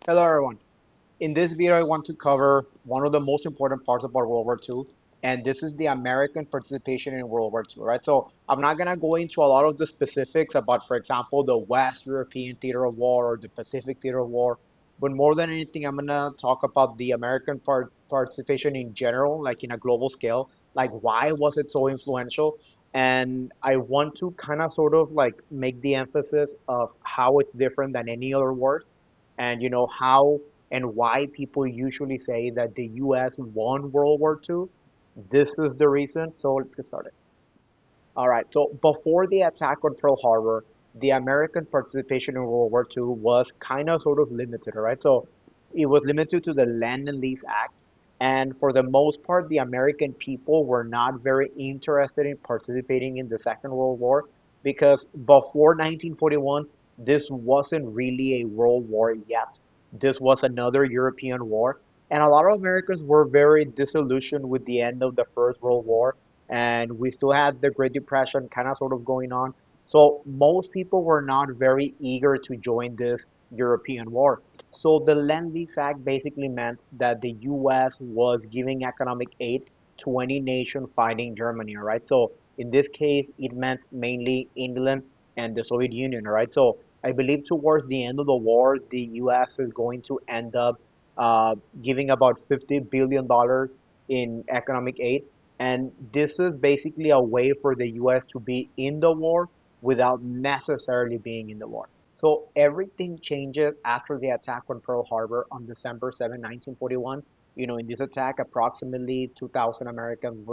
Hello everyone. In this video, I want to cover one of the most important parts about World War II, and this is the American participation in World War II, right? So I'm not gonna go into a lot of the specifics about, for example, the West European theater of war or the Pacific theater of war, but more than anything, I'm gonna talk about the American participation in general, like in a global scale, like why was it so influential? And I want to kind of sort of like make the emphasis of how it's different than any other wars, and how and why people usually say that the US won World War II. This is the reason. So let's get started. All right. So before the attack on Pearl Harbor, the American participation in World War II was kind of sort of limited. All right. So it was limited to the Lend-Lease Act. And for the most part, the American people were not very interested in participating in the Second World War because before 1941, this wasn't really a world war yet. This was another European war. And a lot of Americans were very disillusioned with the end of the First World War, and we still had the Great Depression kind of sort of going on. So most people were not very eager to join this European war. So the Lend-Lease Act basically meant that the US was giving economic aid to any nation fighting Germany, all right? So in this case, it meant mainly England and the Soviet Union, all right? So I believe towards the end of the war, the US is going to end up giving about $50 billion in economic aid, and this is basically a way for the US to be in the war without necessarily being in the war. So everything changes after the attack on Pearl Harbor on December 7, 1941. In this attack, approximately 2,000 American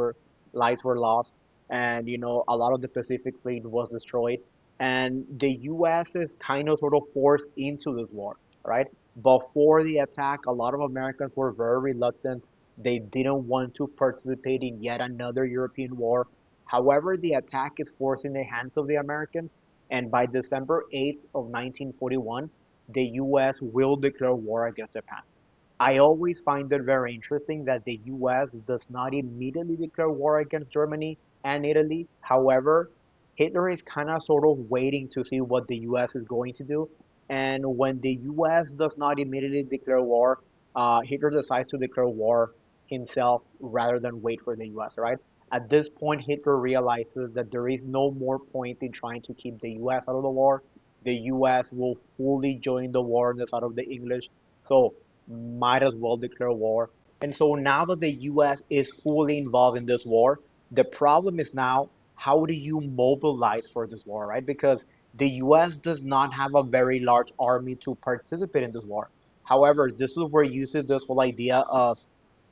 lives were lost, and a lot of the Pacific Fleet was destroyed. And the US is kind of sort of forced into this war, right? Before the attack, a lot of Americans were very reluctant. They didn't want to participate in yet another European war. However, the attack is forcing the hands of the Americans, and by December 8th of 1941, the US will declare war against Japan. I always find it very interesting that the US does not immediately declare war against Germany and Italy. However, Hitler is kind of sort of waiting to see what the US is going to do. And when the US does not immediately declare war, Hitler decides to declare war himself rather than wait for the US, right? At this point, Hitler realizes that there is no more point in trying to keep the US out of the war. The US will fully join the war on the side of the English. So might as well declare war. And so now that the US is fully involved in this war, the problem is now how do you mobilize for this war, right? Because the US does not have a very large army to participate in this war. However, this is where it uses this whole idea of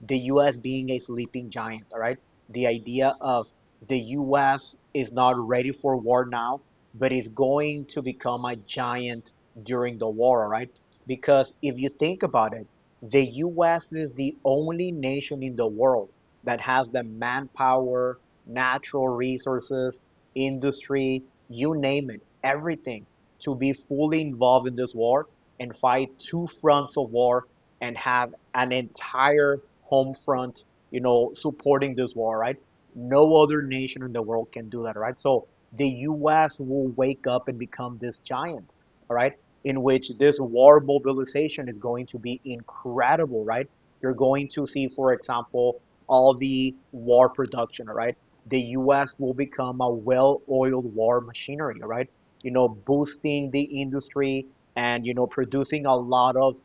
the US being a sleeping giant, all right? The idea of the US is not ready for war now, but is going to become a giant during the war, all right? Because if you think about it, the US is the only nation in the world that has the manpower, natural resources, industry, you name it, everything to be fully involved in this war and fight two fronts of war and have an entire home front, supporting this war, right? No other nation in the world can do that, right? So the US will wake up and become this giant, all right? In which this war mobilization is going to be incredible, right? You're going to see, for example, all the war production, all right? The US will become a well-oiled war machinery, all right? Boosting the industry and, producing a lot of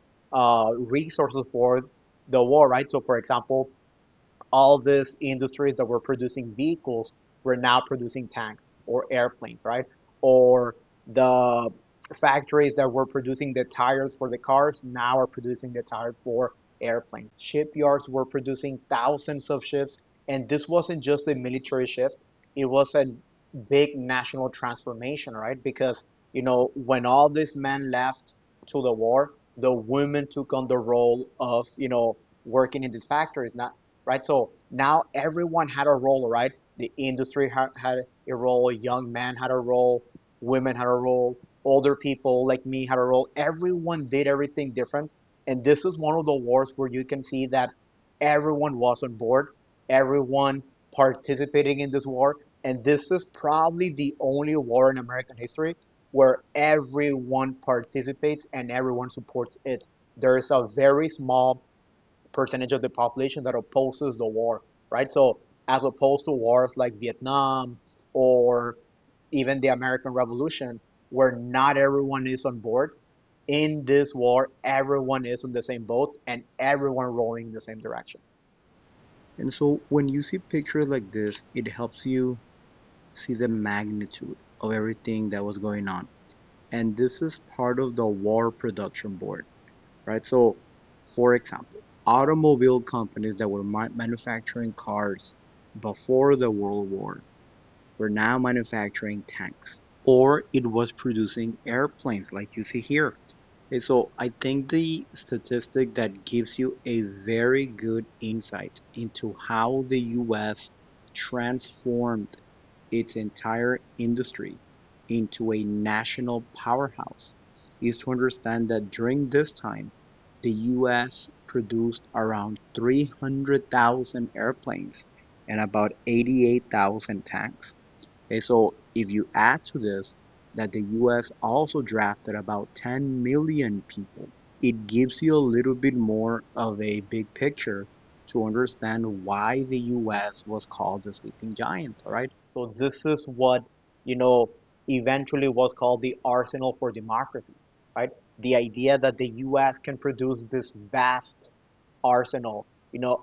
resources for the war, right? So, for example, all these industries that were producing vehicles were now producing tanks or airplanes, right? Or the factories that were producing the tires for the cars now are producing the tires for airplanes. Shipyards were producing thousands of ships, and this wasn't just a military shift, it was a big national transformation, right? Because, when all these men left to the war, the women took on the role of, working in these factories. Not right? So now everyone had a role, right? The industry had a role, young men had a role, women had a role, older people like me had a role. Everyone did everything different. And this is one of the wars where you can see that everyone was on board, everyone participating in this war. And this is probably the only war in American history where everyone participates and everyone supports it there is a very small percentage of the population that opposes the war, right? So as opposed to wars like Vietnam or even the American Revolution, where not everyone is on board, in this war, everyone is in the same boat and everyone rowing in the same direction. And so when you see pictures like this, it helps you see the magnitude of everything that was going on. And this is part of the War Production Board, right? So, for example, automobile companies that were manufacturing cars before the World War were now manufacturing tanks, or it was producing airplanes like you see here. Okay, so I think the statistic that gives you a very good insight into how the US transformed its entire industry into a national powerhouse is to understand that during this time, the US produced around 300,000 airplanes and about 88,000 tanks. Okay, so if you add to this that the US also drafted about 10 million people, it gives you a little bit more of a big picture to understand why the US was called the sleeping giant, all right? So this is what, you know, eventually was called the arsenal for democracy, right? The idea that the US can produce this vast arsenal,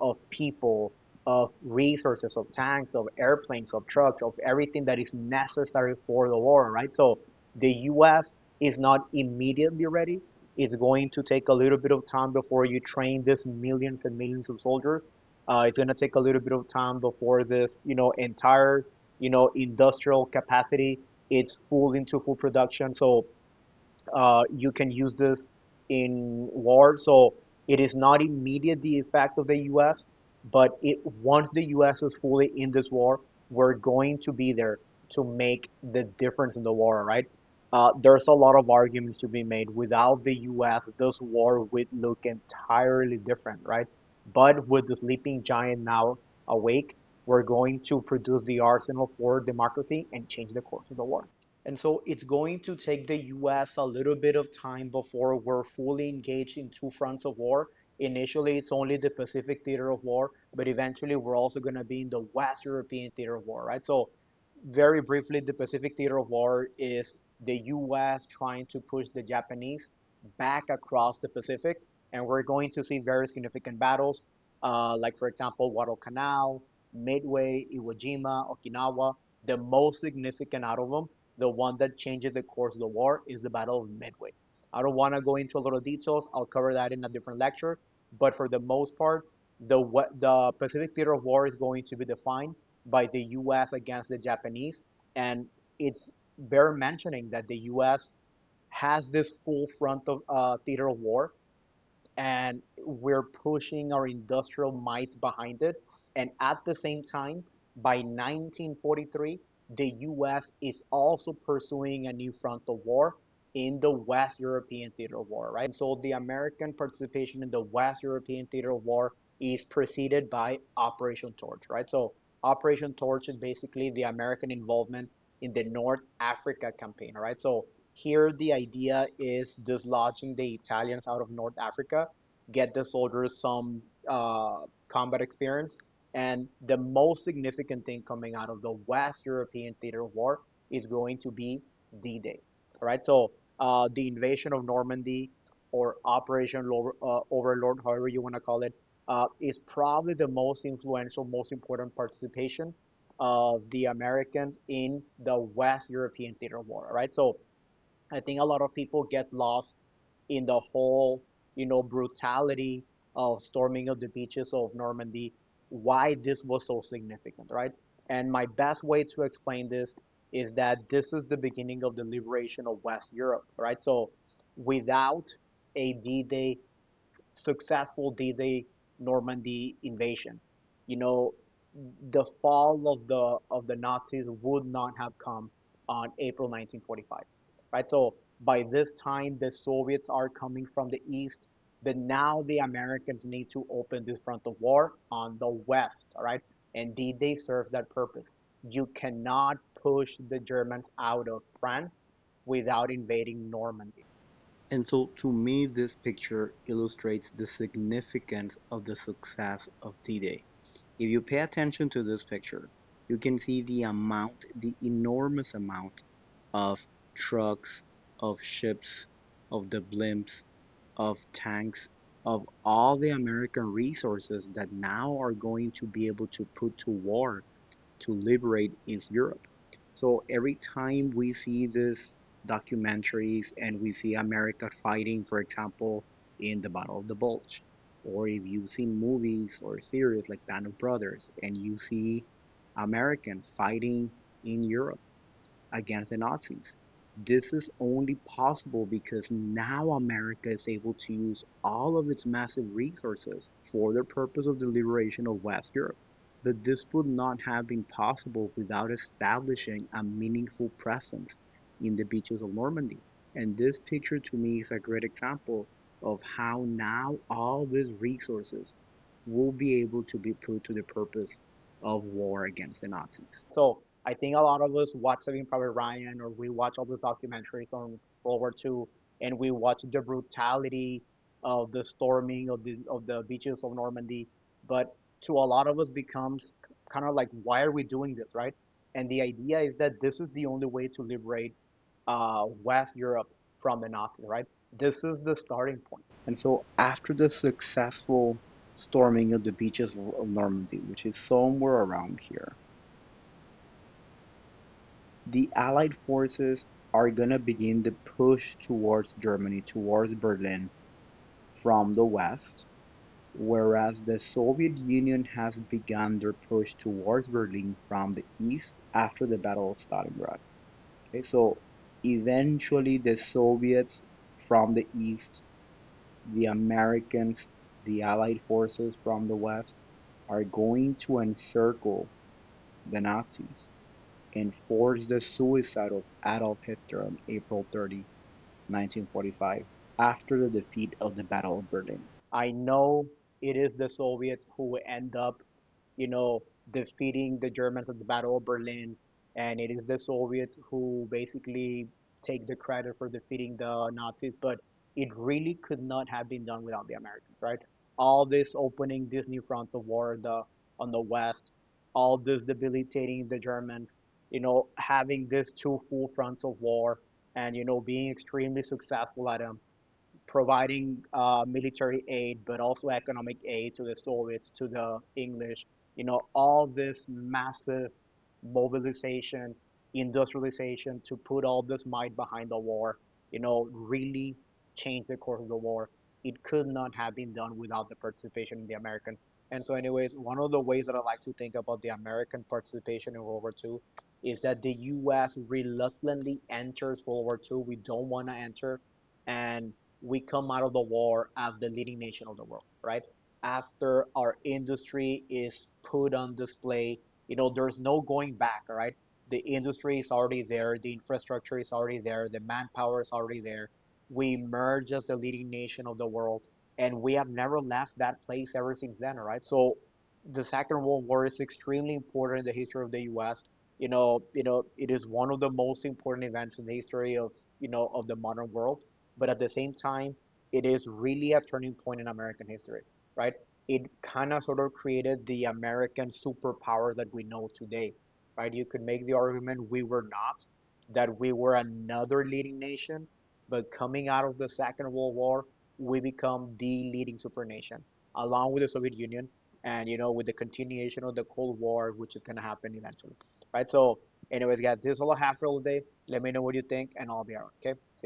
of people, of resources, of tanks, of airplanes, of trucks, of everything that is necessary for the war, right? So the US is not immediately ready. It's going to take a little bit of time before you train this millions and millions of soldiers. It's going to take a little bit of time before this, entire, industrial capacity it's full into full production. So you can use this in war. So it is not immediate the effect of the U.S., but it once the U.S. is fully in this war, we're going to be there to make the difference in the war, right? There's a lot of arguments to be made. Without the U.S., this war would look entirely different, right? But with the sleeping giant now awake, we're going to produce the arsenal for democracy and change the course of the war. And so it's going to take the US a little bit of time before we're fully engaged in two fronts of war. Initially, it's only the Pacific theater of war, but eventually we're also going to be in the West European theater of war, right? So, very briefly, the Pacific theater of war is the US trying to push the Japanese back across the Pacific, and we're going to see very significant battles, like, for example, Guadalcanal, Midway, Iwo Jima, Okinawa. The most significant out of them, the one that changes the course of the war, is the Battle of Midway. I don't want to go into a lot of details. I'll cover that in a different lecture. But for the most part, the Pacific Theater of War is going to be defined by the U.S. against the Japanese, and it's bear mentioning that the U.S. has this full front of theater of war, and we're pushing our industrial might behind it. And at the same time, by 1943, the US is also pursuing a new front of war in the West European theater of war, right? And so the American participation in the West European theater of war is preceded by Operation Torch, right? So Operation Torch is basically the American involvement in the North Africa campaign, right? So here the idea is dislodging the Italians out of North Africa, get the soldiers some combat experience. And the most significant thing coming out of the West European theater of war is going to be D-Day. All right, so the invasion of Normandy, or Operation Overlord, however you want to call it, is probably the most influential, most important participation of the Americans in the West European theater of war. All right, so I think a lot of people get lost in the whole, brutality of storming of the beaches of Normandy, why this was so significant, right? And my best way to explain this is that this is the beginning of the liberation of West Europe, right? So without a D-Day, successful D-Day Normandy invasion, you know, the fall of the Nazis would not have come on April 1945, right? So by this time, the Soviets are coming from the east, but now the Americans need to open this front of war on the west, all right? And D-Day serves that purpose. You cannot push the Germans out of France without invading Normandy. And so to me, this picture illustrates the significance of the success of D-Day. If you pay attention to this picture, you can see the enormous amount of trucks, of ships, of the blimps, of tanks, of all the American resources that now are going to be able to put to war to liberate East Europe. So every time we see these documentaries and we see America fighting, for example, in the Battle of the Bulge, or if you've seen movies or series like Band of Brothers and you see Americans fighting in Europe against the Nazis. This is only possible because now America is able to use all of its massive resources for the purpose of the liberation of West Europe. But this would not have been possible without establishing a meaningful presence in the beaches of Normandy. And this picture to me is a great example of how now all these resources will be able to be put to the purpose of war against the Nazis. So I think a lot of us watch Saving Private Ryan or we watch all those documentaries on World War II and we watch the brutality of the storming of the beaches of Normandy. But to a lot of us becomes kind of like, why are we doing this, right? And the idea is that this is the only way to liberate West Europe from the Nazis, right? This is the starting point. And so, after the successful storming of the beaches of Normandy, which is somewhere around here, the Allied forces are going to begin the push towards Germany, towards Berlin from the west, whereas the Soviet Union has begun their push towards Berlin from the east after the Battle of Stalingrad. Okay, so eventually the Soviets from the east, the Americans, the Allied forces from the west are going to encircle the Nazis and force the suicide of Adolf Hitler on April 30, 1945, after the defeat of the Battle of Berlin. I know it is the Soviets who end up, defeating the Germans at the Battle of Berlin, and it is the Soviets who basically take the credit for defeating the Nazis, but it really could not have been done without the Americans, right? All this opening this new front of war on the West, all this debilitating the Germans, having these two full fronts of war and being extremely successful at them, providing military aid, but also economic aid to the Soviets, to the English. All this massive mobilization, industrialization to put all this might behind the war, really changed the course of the war. It could not have been done without the participation of the Americans. And so, anyways, one of the ways that I like to think about the American participation in World War II is that the U.S. reluctantly enters World War II. We don't want to enter, and we come out of the war as the leading nation of the world, right? After our industry is put on display, there's no going back, all right? The industry is already there, the infrastructure is already there, the manpower is already there. We emerge as the leading nation of the world, and we have never left that place ever since then, all right? So the Second World War is extremely important in the history of the U.S. It is one of the most important events in the history of the modern world, but at the same time, it is really a turning point in American history, right? It kind of sort of created the American superpower that we know today, right? You could make the argument we were not, that we were another leading nation, but coming out of the Second World War, we become the leading supernation, along with the Soviet Union, and with the continuation of the Cold War, which is gonna happen eventually, right? So, anyways, guys, this is all I have for all day. Let me know what you think, and I'll be around. Okay, see ya.